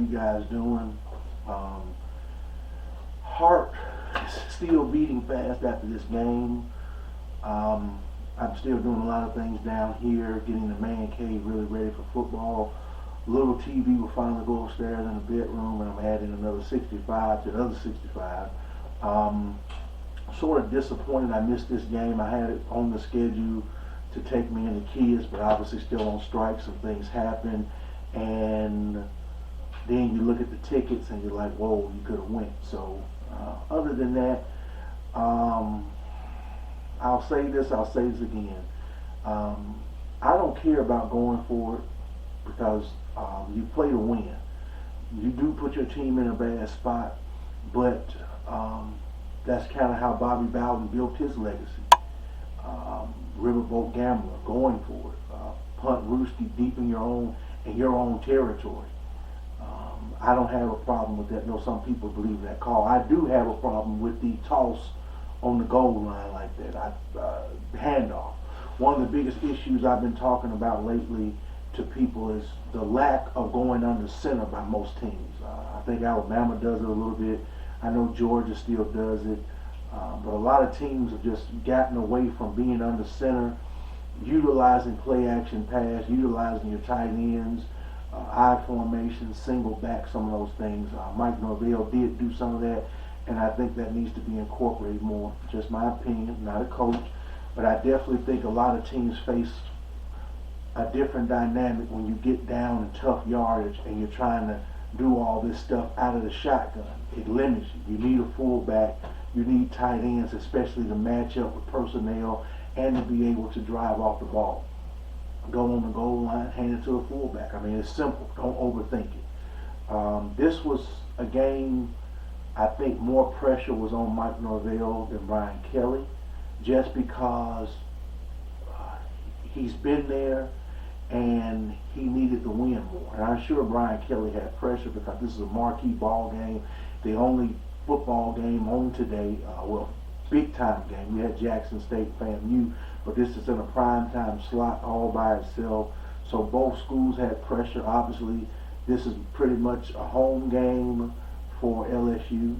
you guys doing? Heart is still beating fast after this game. I'm still doing a lot of things down here, getting the man cave really ready for football. Little TV will finally go upstairs in the bedroom, and I'm adding another 65 to another 65. Sort of disappointed I missed this game. I had it on the schedule to take me and the kids, but obviously still on strike. Some things happen, and then you look at the tickets and you're like, whoa, you could have went. So other than that, I'll say this again. I don't care about going for it because you play to win. You do put your team in a bad spot, but that's kind of how Bobby Bowden built his legacy. Riverboat gambler, going for it. Punt Rooski deep in your own territory. I don't have a problem with that. No, some people believe that call. I do have a problem with the toss on the goal line like that. Handoff. One of the biggest issues I've been talking about lately to people is the lack of going under center by most teams. I think Alabama does it a little bit. I know Georgia still does it. But a lot of teams have just gotten away from being under center, utilizing play action pass, utilizing your tight ends, I formation, single back, some of those things. Mike Norvell did do some of that, and I think that needs to be incorporated more. Just my opinion, not a coach, but I definitely think a lot of teams face a different dynamic when you get down in tough yardage and you're trying to do all this stuff out of the shotgun. It limits you. You need a fullback. You need tight ends, especially to match up with personnel and to be able to drive off the ball. Go on the goal line, hand it to a fullback. I mean, it's simple. Don't overthink it. This was a game, I think more pressure was on Mike Norvell than Brian Kelly, just because he's been there and he needed to win more. And I'm sure Brian Kelly had pressure because this is a marquee ball game, the only football game on today, big time game. We had Jackson State, FAMU, but this is in a prime time slot all by itself. So both schools had pressure. Obviously, this is pretty much a home game for LSU.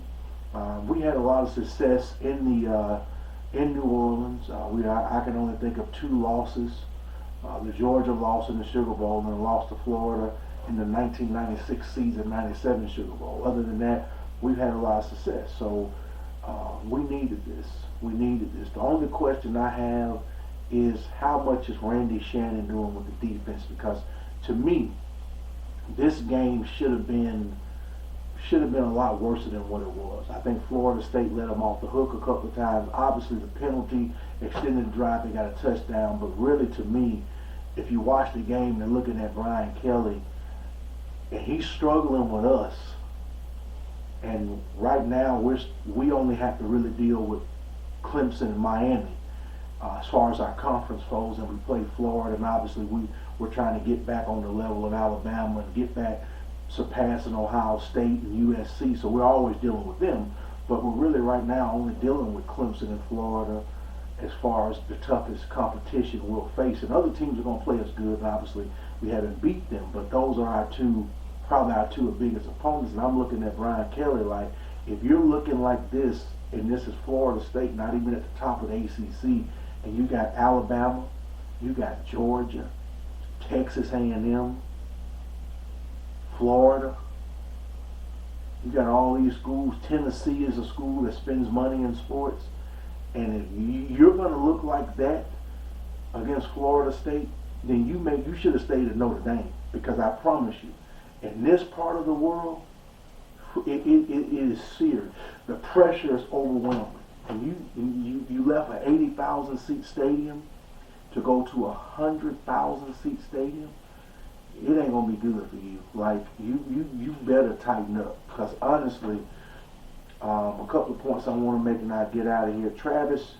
We had a lot of success in New Orleans. I can only think of 2 losses. The Georgia loss in the Sugar Bowl and then lost to Florida in the 1996 season, 97 Sugar Bowl. Other than that, we've had a lot of success. So we needed this. We needed this. The only question I have is how much is Randy Shannon doing with the defense? Because to me, this game should have been a lot worse than what it was. I think Florida State let them off the hook a couple of times. Obviously, the penalty extended the drive, they got a touchdown. But really, to me, if you watch the game and looking at Brian Kelly, and he's struggling with us. And right now, we only have to really deal with Clemson and Miami as far as our conference goes, and we play Florida, and obviously we're trying to get back on the level of Alabama and get back surpassing Ohio State and USC. So we're always dealing with them, but we're really right now only dealing with Clemson and Florida as far as the toughest competition we'll face. And other teams are going to play us good, and obviously we haven't beat them, but those are probably our two biggest opponents. And I'm looking at Brian Kelly like, if you're looking like this, and this is Florida State, not even at the top of the ACC, and you got Alabama, you got Georgia, Texas A&M, Florida, you got all these schools. Tennessee is a school that spends money in sports, and if you're going to look like that against Florida State, then you should have stayed at Notre Dame, because I promise you, in this part of the world, it is serious. The pressure is overwhelming. And you left an 80,000 seat stadium to go to a 100,000 seat stadium. It ain't gonna be good for you. Like you better tighten up, because honestly, a couple of points I want to make and I get out of here. Travis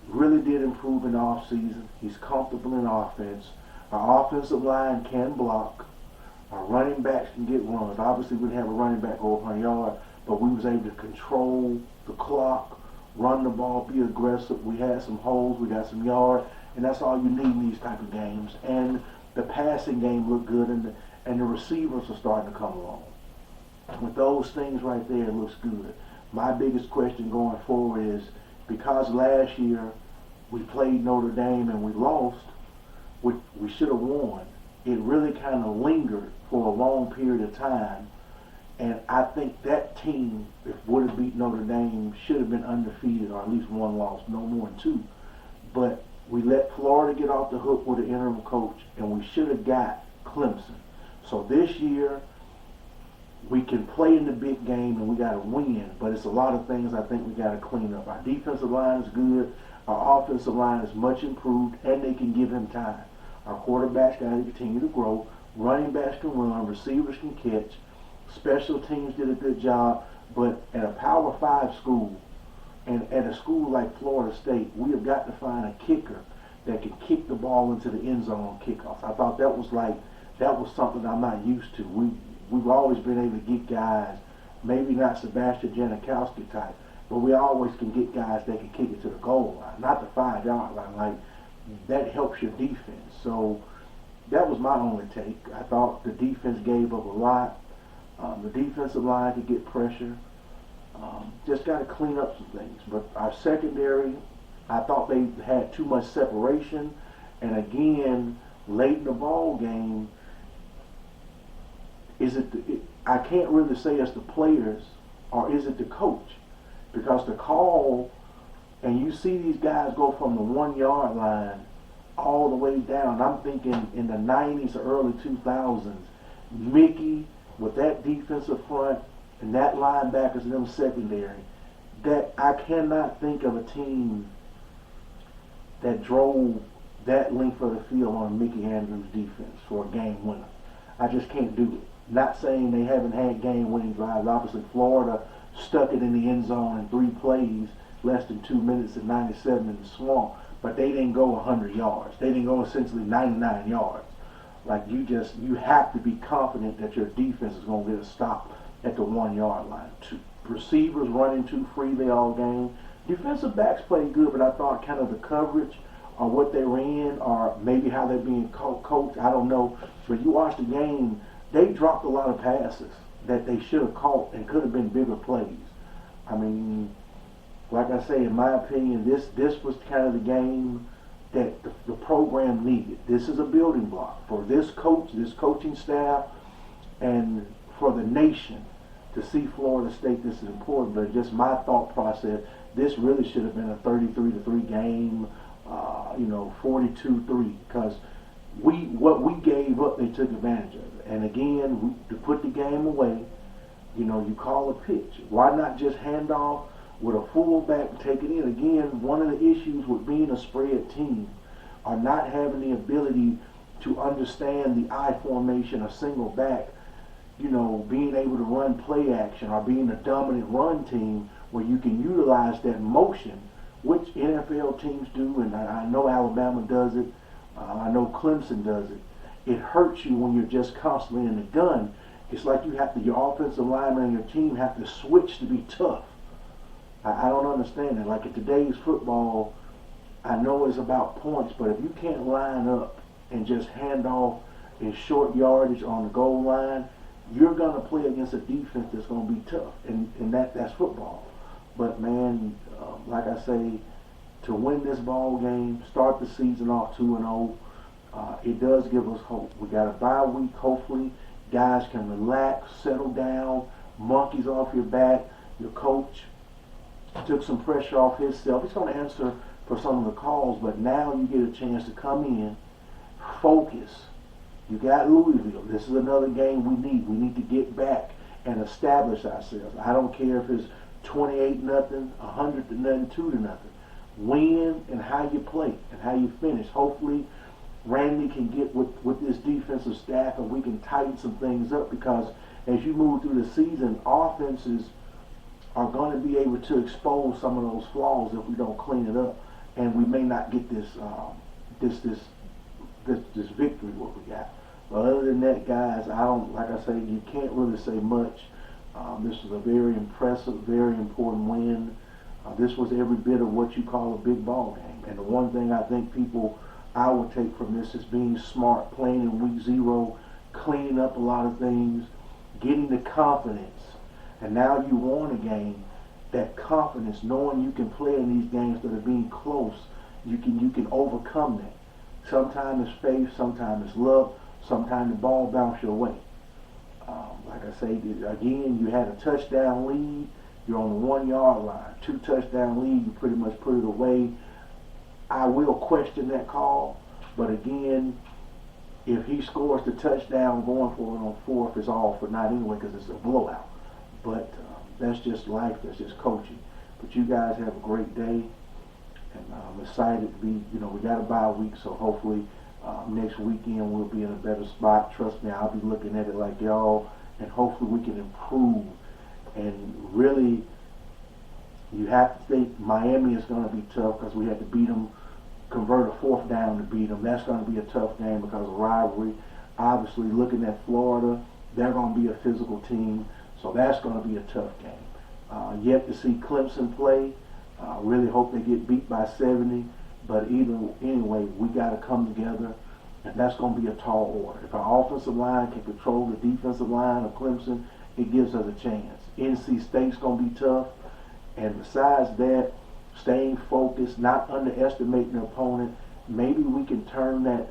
really did improve in the off season. He's comfortable in offense. Our offensive line can block. Our running backs can get runs. Obviously, we didn't have a running back go 100 yards, but we was able to control the clock, run the ball, be aggressive. We had some holes, we got some yard, and that's all you need in these type of games. And the passing game looked good, and the receivers are starting to come along. With those things right there, it looks good. My biggest question going forward is, because last year we played Notre Dame and we lost, we should have won. It really kind of lingered for a long period of time. And I think that team, if would have beat Notre Dame, should have been undefeated or at least one loss, no more than two. But we let Florida get off the hook with an interim coach, and we should have got Clemson. So this year, we can play in the big game and we got to win, but it's a lot of things I think we got to clean up. Our defensive line is good. Our offensive line is much improved, and they can give him time. Our quarterbacks got to continue to grow. Running backs can run. Receivers can catch. Special teams did a good job, but at a Power 5 school and at a school like Florida State, we have got to find a kicker that can kick the ball into the end zone on kickoffs. I thought that was something I'm not used to. We've always been able to get guys, maybe not Sebastian Janikowski type, but we always can get guys that can kick it to the goal line, not the 5-yard line. Like, that helps your defense. So that was my only take. I thought the defense gave up a lot. The defensive line could get pressure. Just got to clean up some things. But our secondary, I thought they had too much separation. And again, late in the ball game, I can't really say it's the players or is it the coach? Because the call, and you see these guys go from the 1-yard line all the way down. I'm thinking in the 90s or early 2000s, Mickey with that defensive front and that linebackers and them secondary, that I cannot think of a team that drove that length of the field on Mickey Andrews' defense for a game winner. I just can't do it. Not saying they haven't had game-winning drives. Obviously, Florida stuck it in the end zone in 3 plays, less than 2 minutes at 97 in the Swamp, but they didn't go 100 yards. They didn't go essentially 99 yards. Like, you have to be confident that your defense is going to get a stop at the 1-yard line. Receivers running too freely all game. Defensive backs played good, but I thought kind of the coverage or what they ran or maybe how they're being coached, I don't know. But you watch the game, they dropped a lot of passes that they should have caught and could have been bigger plays. I mean, like I say, in my opinion, this was kind of the game that the program needed. This is a building block for this coach, this coaching staff, and for the nation to see Florida State. This is important, but just my thought process, this really should have been a 33-3 game, 42-3, because what we gave up, they took advantage of it. And again, to put the game away, you call a pitch. Why not just hand off with a fullback and take it in? Again, one of the issues with being a spread team are not having the ability to understand the I formation, a single back, being able to run play action or being a dominant run team where you can utilize that motion, which NFL teams do, and I know Alabama does it, I know Clemson does it. It hurts you when you're just constantly in the gun. It's like your offensive lineman and your team have to switch to be tough. I don't understand it. Like in today's football, I know it's about points, but if you can't line up and just hand off in short yardage on the goal line, you're going to play against a defense that's going to be tough, and that's football. But man, like I say, to win this ball game, start the season off 2-0, it does give us hope. We got a bye week. Hopefully, guys can relax, settle down, monkeys off your back. Your coach took some pressure off himself. He's going to answer for some of the calls, but now you get a chance to come in, focus. You got Louisville. This is another game we need. We need to get back and establish ourselves. I don't care if it's 28-0, 100-0, 2-0. Win and how you play and how you finish. Hopefully, Randy can get with this defensive staff and we can tighten some things up, because as you move through the season, offenses are going to be able to expose some of those flaws if we don't clean it up, and we may not get this victory what we got. But other than that, guys, like I say, you can't really say much. This was a very impressive, very important win. This was every bit of what you call a big ball game. And the one thing I think I would take from this is being smart, playing in week 0, cleaning up a lot of things. getting the confidence, and now you won a game. That confidence, knowing you can play in these games that are being close, you can overcome that. Sometimes it's faith, sometimes it's luck, sometimes the ball bounces your way. Like I say, again, you had a touchdown lead. You're on the 1 yard line. 2 touchdown lead. You pretty much put it away. I will question that call, but again, if he scores the touchdown going for it on 4th, it's all for naught anyway because it's a blowout. But that's just life. That's just coaching. But you guys have a great day, and I'm excited to be. We got a bye week, so hopefully next weekend we'll be in a better spot. Trust me, I'll be looking at it like y'all, and hopefully we can improve. And really, you have to think Miami is going to be tough because we had to beat them, convert a 4th down to beat them. That's going to be a tough game because of rivalry. Obviously, looking at Florida, they're going to be a physical team, so that's going to be a tough game. Yet to see Clemson play. Really hope they get beat by 70. But anyway, we got to come together, and that's going to be a tall order. If our offensive line can control the defensive line of Clemson, it gives us a chance. NC State's going to be tough, and besides that, staying focused, not underestimating the opponent. Maybe we can turn that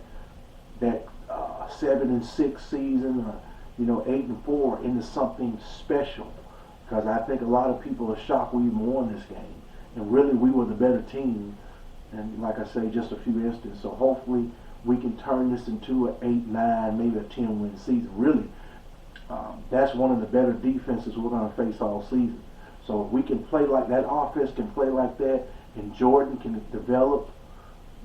7-6 season, 8-4 into something special. Because I think a lot of people are shocked we even won this game, and really we were the better team. And like I say, just a few instances. So hopefully we can turn this into an 8-9, maybe a 10-win season. Really, that's one of the better defenses we're going to face all season. So if we can play like that, offense can play like that, and Jordan can develop,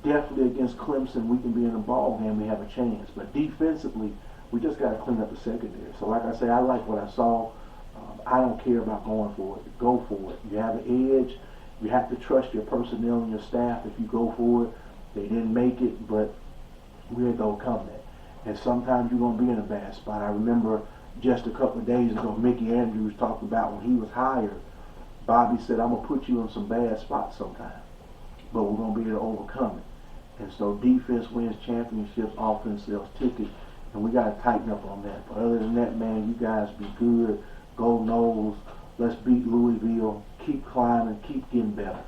definitely against Clemson, we can be in a ball game. We have a chance. But defensively, we just got to clean up the secondary. So like I say, I like what I saw. I don't care about going for it. Go for it. You have an edge. You have to trust your personnel and your staff. If you go for it, they didn't make it, but we'll overcome that. And sometimes you're going to be in a bad spot. I remember just a couple of days ago, Mickey Andrews talked about when he was hired, Bobby said, I'm going to put you in some bad spots sometimes, but we're going to be able to overcome it. And so defense wins championships, offense sells tickets, and we got to tighten up on that. But other than that, man, you guys be good. Go Noles. Let's beat Louisville. Keep climbing. Keep getting better.